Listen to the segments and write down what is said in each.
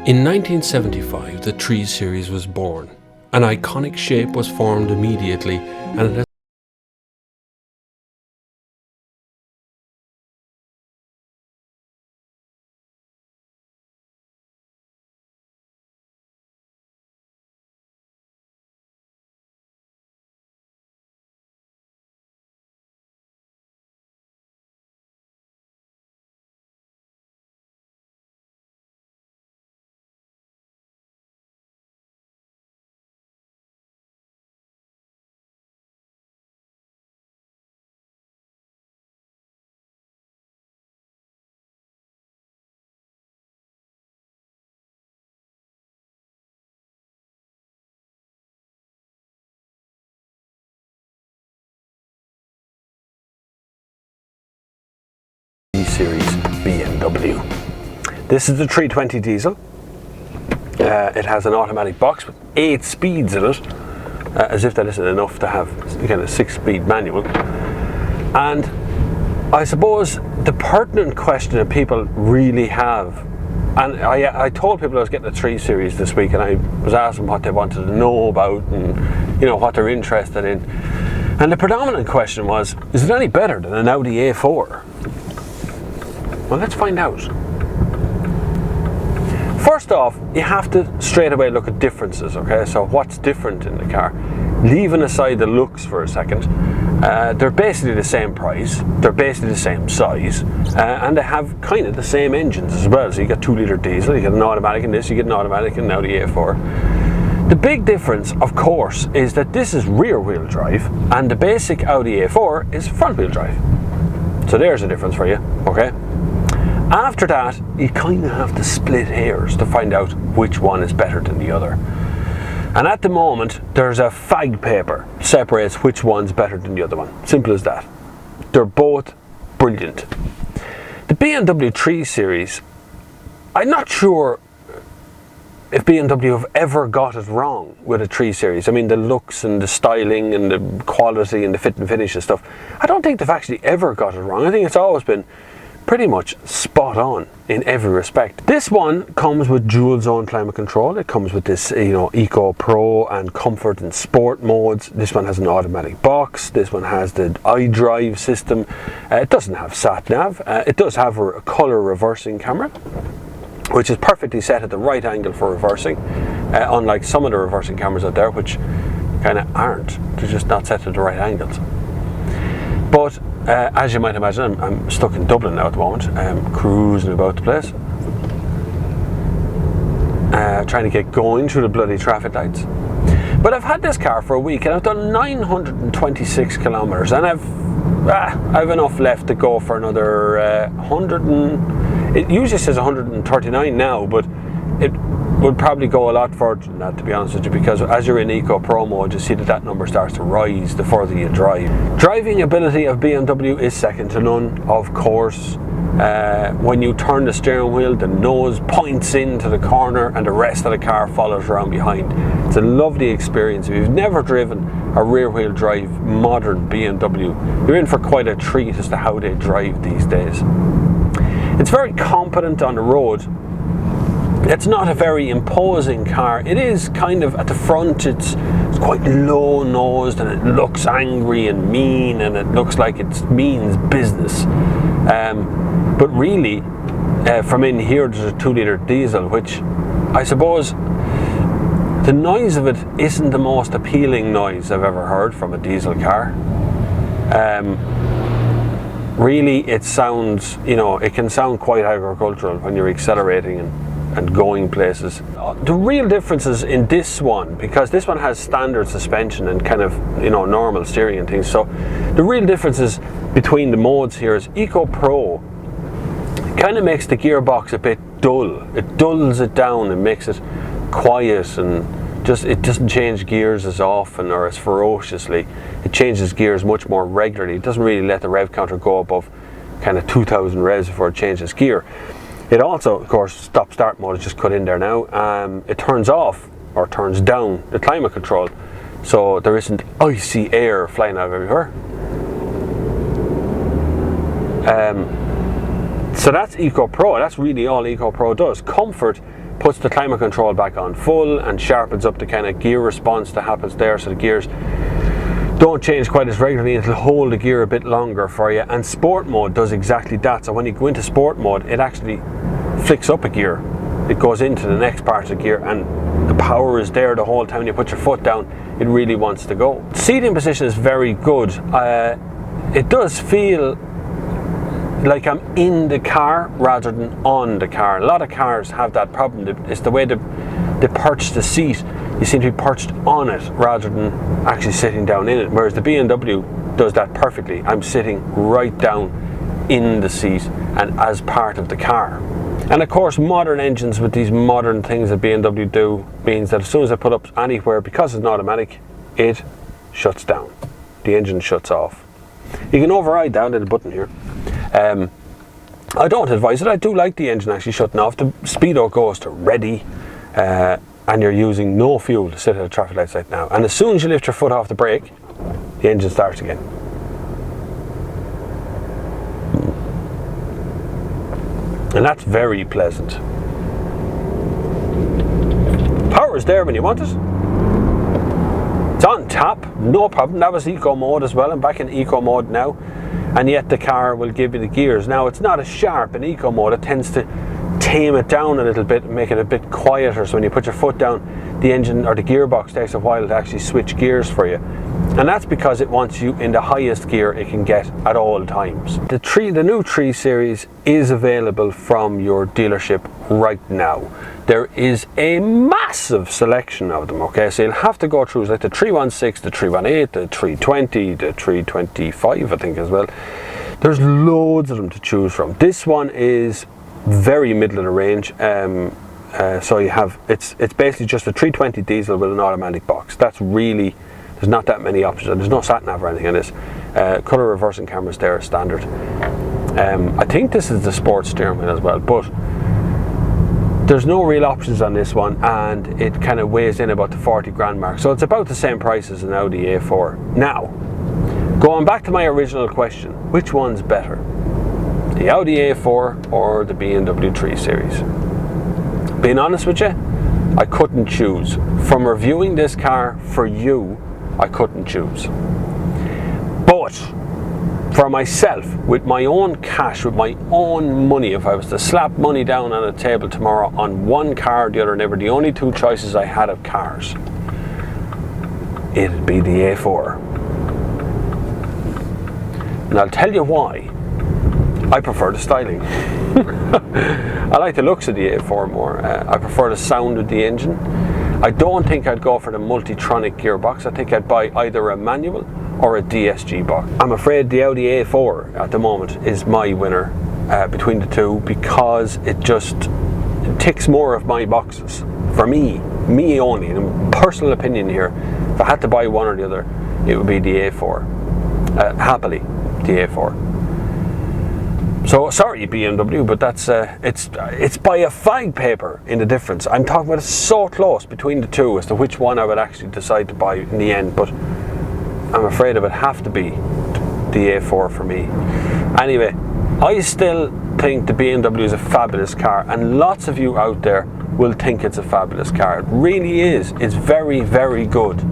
In 1975, the 3 Series was born. An iconic shape was formed immediately, and it has Series BMW. This is the 320 diesel. It has an automatic box with 8 speeds in it, as if that isn't enough to have kind of 6-speed manual. And I suppose the pertinent question that people really have, and I told people I was getting a 3 Series this week, and I was asking what they wanted to know about and what they're interested in. And the predominant question was, is it any better than an Audi A4? Well, let's find out. First off, you have to straight away look at differences, okay? So what's different in the car? Leaving aside the looks for a second, they're basically the same price, they're basically the same size, and they have kind of the same engines as well. So you got 2-litre diesel, you get an automatic in this, you get an automatic in an Audi A4. The big difference, of course, is that this is rear-wheel drive, and the basic Audi A4 is front-wheel drive. So there's a difference for you, okay? After that, you kind of have to split hairs to find out which one is better than the other. And at the moment, there's a fag paper that separates which one's better than the other one. Simple as that. They're both brilliant. The BMW 3 Series, I'm not sure if BMW have ever got it wrong with a 3 Series. I mean, the looks and the styling and the quality and the fit and finish and stuff, I don't think they've actually ever got it wrong. I think it's always been pretty much spot on in every respect. This one comes with dual zone climate control. It comes with this, Eco Pro and Comfort and Sport modes. This one has an automatic box. This one has the iDrive system. It doesn't have sat nav. It does have a color reversing camera, which is perfectly set at the right angle for reversing, unlike some of the reversing cameras out there, which kind of aren't. They're just not set at the right angles. But as you might imagine, I'm stuck in Dublin now at the moment, cruising about the place, trying to get going through the bloody traffic lights. But I've had this car for a week, and I've done 926 kilometers, and I've enough left to go for another 100. It usually says 139 now, but it would probably go a lot further than that, to be honest with you, because as you're in Eco Pro mode, you see that number starts to rise the further you drive. Driving ability of BMW is second to none, of course. When you turn the steering wheel, the nose points into the corner and the rest of the car follows around behind. It's a lovely experience. If you've never driven a rear-wheel drive modern BMW, you're in for quite a treat as to how they drive these days. It's very competent on the road. It's not a very imposing car. It is kind of at the front, it's quite low-nosed, and it looks angry and mean, and it looks like it means business. But really, from in here, there's a 2-litre diesel, which I suppose the noise of it isn't the most appealing noise I've ever heard from a diesel car. Really, it sounds, it can sound quite agricultural when you're accelerating and going places. The real differences in this one, because this one has standard suspension and kind of normal steering and things, so the real differences between the modes here is Eco Pro kind of makes the gearbox a bit dull. It dulls it down and makes it quiet, and it doesn't change gears as often or as ferociously. It changes gears much more regularly. It doesn't really let the rev counter go above kind of 2,000 revs before it changes gear. It also, of course, stop-start mode is just cut in there now. It turns off or turns down the climate control, so there isn't icy air flying out of everywhere. So that's Eco Pro. That's really all Eco Pro does. Comfort puts the climate control back on full and sharpens up the kind of gear response that happens there, so the gears don't change quite as regularly. It'll hold the gear a bit longer for you. And sport mode does exactly that. So when you go into sport mode, it actually flicks up a gear. It goes into the next part of the gear, and the power is there the whole time you put your foot down. It really wants to go. Seating position is very good. It does feel like I'm in the car rather than on the car. A lot of cars have that problem. It's the way they perch the seat. You seem to be perched on it rather than actually sitting down in it. Whereas the BMW does that perfectly. I'm sitting right down in the seat and as part of the car. And of course, modern engines with these modern things that BMW do means that as soon as I put up anywhere, because it's an automatic, it shuts down. The engine shuts off. You can override that little button here. I don't advise it. I do like the engine actually shutting off. The speedo goes to ready, and you're using no fuel to sit at a traffic light right now. And as soon as you lift your foot off the brake, the engine starts again. And that's very pleasant. Power is there when you want it. It's on tap, no problem. That was eco mode as well. I'm back in eco mode now. And yet the car will give you the gears. Now it's not as sharp in eco mode. It tends to tame it down a little bit and make it a bit quieter. So when you put your foot down, the engine or the gearbox takes a while to actually switch gears for you. And that's because it wants you in the highest gear it can get at all times. The new 3 Series is available from your dealership right now. There is a massive selection of them, okay? So you'll have to go through like the 316, the 318, the 320, the 325 I think as well. There's loads of them to choose from. This one is very middle of the range. So you have, it's basically just a 320 diesel with an automatic box. That's really, there's not that many options. There's no sat nav or anything in this. Colour reversing cameras there are standard. I think this is the sports steering wheel as well, but there's no real options on this one, and it kind of weighs in about the 40 grand mark. So it's about the same price as an Audi A4. Now, going back to my original question, which one's better? The Audi A4 or the BMW 3 Series? Being honest with you, I couldn't choose. From reviewing this car for you, I couldn't choose. But for myself, with my own cash, with my own money, if I was to slap money down on a table tomorrow on one car or the other, and they were the only 2 choices I had of cars, it'd be the A4. And I'll tell you why. I prefer the styling. I like the looks of the A4 more. I prefer the sound of the engine. I don't think I'd go for the Multitronic gearbox. I think I'd buy either a manual or a DSG box. I'm afraid the Audi A4 at the moment is my winner between the two, because it ticks more of my boxes. For me only, in personal opinion here, if I had to buy one or the other, it would be the A4. Happily, the A4. So sorry BMW, but that's it's by a fag paper in the difference. I'm talking about it's so close between the two as to which one I would actually decide to buy in the end, but I'm afraid it would have to be the A4 for me. Anyway, I still think the BMW is a fabulous car, and lots of you out there will think it's a fabulous car. It really is. It's very, very good.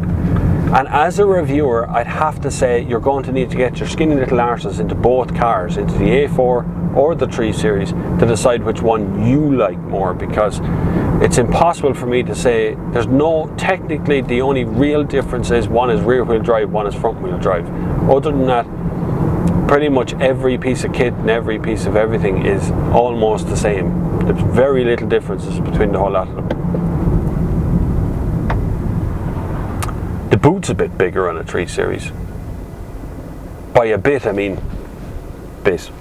And as a reviewer, I'd have to say you're going to need to get your skinny little arses into both cars, into the A4 or the 3 Series, to decide which one you like more, because it's impossible for me to say. There's no, technically the only real difference is one is rear wheel drive, one is front wheel drive. Other than that, pretty much every piece of kit and every piece of everything is almost the same. There's very little differences between the whole lot of them. The boot's a bit bigger on a 3 Series. By a bit, I mean bit.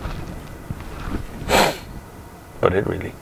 But it really.